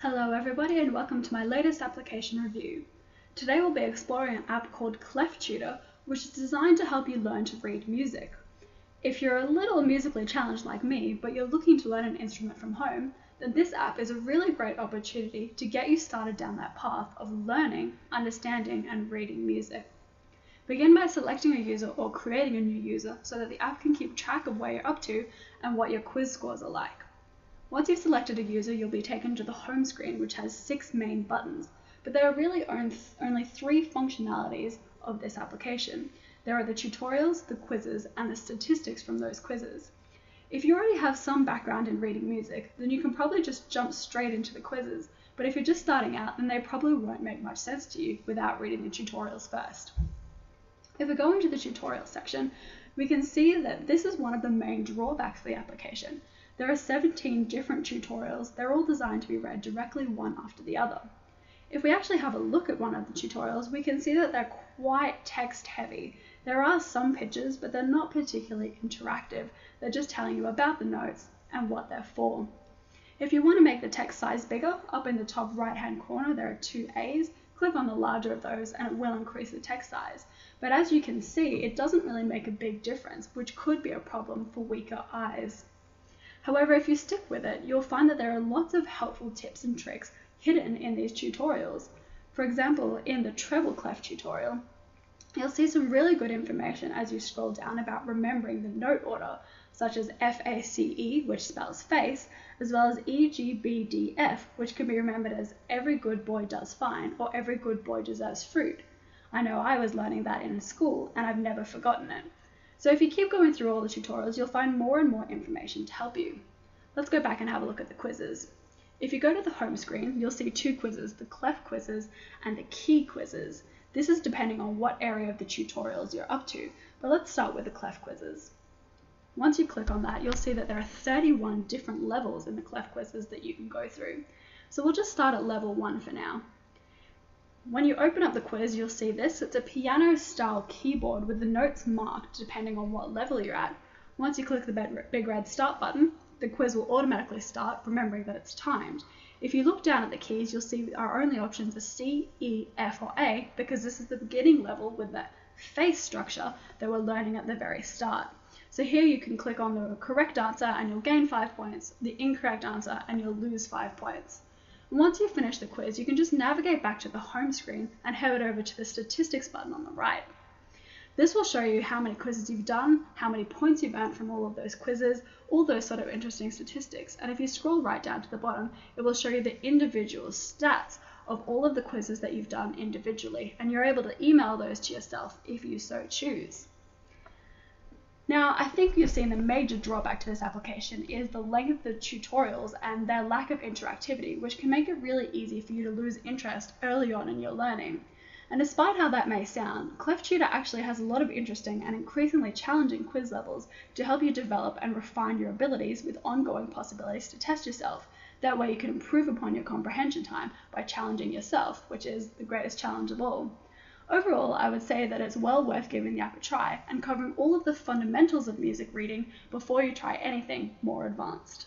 Hello everybody and welcome to my latest application review. Today we'll be exploring an app called ClefTutor, which is designed to help you learn to read music. If you're a little musically challenged like me, but you're looking to learn an instrument from home, then this app is a really great opportunity to get you started down that path of learning, understanding, and reading music. Begin by selecting a user or creating a new user so that the app can keep track of where you're up to and what your quiz scores are like. Once you've selected a user, you'll be taken to the home screen, which has 6 main buttons, but there are really only 3 functionalities of this application. There are the tutorials, the quizzes, and the statistics from those quizzes. If you already have some background in reading music, then you can probably just jump straight into the quizzes, but if you're just starting out, then they probably won't make much sense to you without reading the tutorials first. If we go into the tutorial section, we can see that this is one of the main drawbacks of the application. There are 17 different tutorials. They're all designed to be read directly one after the other. If we actually have a look at one of the tutorials, we can see that they're quite text heavy. There are some pictures, but they're not particularly interactive. They're just telling you about the notes and what they're for. If you want to make the text size bigger, up in the top right hand corner there are 2 A's. Click on the larger of those and it will increase the text size. But as you can see, it doesn't really make a big difference, which could be a problem for weaker eyes. However, if you stick with it, you'll find that there are lots of helpful tips and tricks hidden in these tutorials. For example, in the treble clef tutorial, you'll see some really good information as you scroll down about remembering the note order, such as FACE, which spells face, as well as EGBDF, which can be remembered as every good boy does fine or every good boy deserves fruit. I know I was learning that in school and I've never forgotten it. So if you keep going through all the tutorials, you'll find more and more information to help you. Let's go back and have a look at the quizzes. If you go to the home screen, you'll see 2 quizzes, the clef quizzes and the key quizzes. This is depending on what area of the tutorials you're up to, but let's start with the clef quizzes. Once you click on that, you'll see that there are 31 different levels in the clef quizzes that you can go through. So we'll just start at level 1 for now. When you open up the quiz, you'll see this. It's a piano-style keyboard with the notes marked depending on what level you're at. Once you click the big red start button, the quiz will automatically start, remembering that it's timed. If you look down at the keys, you'll see our only options are C, E, F, or A, because this is the beginning level with the face structure that we're learning at the very start. So here you can click on the correct answer and you'll gain 5 points, the incorrect answer and you'll lose 5 points. Once you finish the quiz, you can just navigate back to the home screen and head over to the statistics button on the right. This will show you how many quizzes you've done, how many points you've earned from all of those quizzes, all those sort of interesting statistics. And if you scroll right down to the bottom, it will show you the individual stats of all of the quizzes that you've done individually, and you're able to email those to yourself if you so choose. Now, I think you've seen the major drawback to this application is the length of the tutorials and their lack of interactivity, which can make it really easy for you to lose interest early on in your learning. And despite how that may sound, ClefTutor actually has a lot of interesting and increasingly challenging quiz levels to help you develop and refine your abilities with ongoing possibilities to test yourself. That way you can improve upon your comprehension time by challenging yourself, which is the greatest challenge of all. Overall, I would say that it's well worth giving the app a try and covering all of the fundamentals of music reading before you try anything more advanced.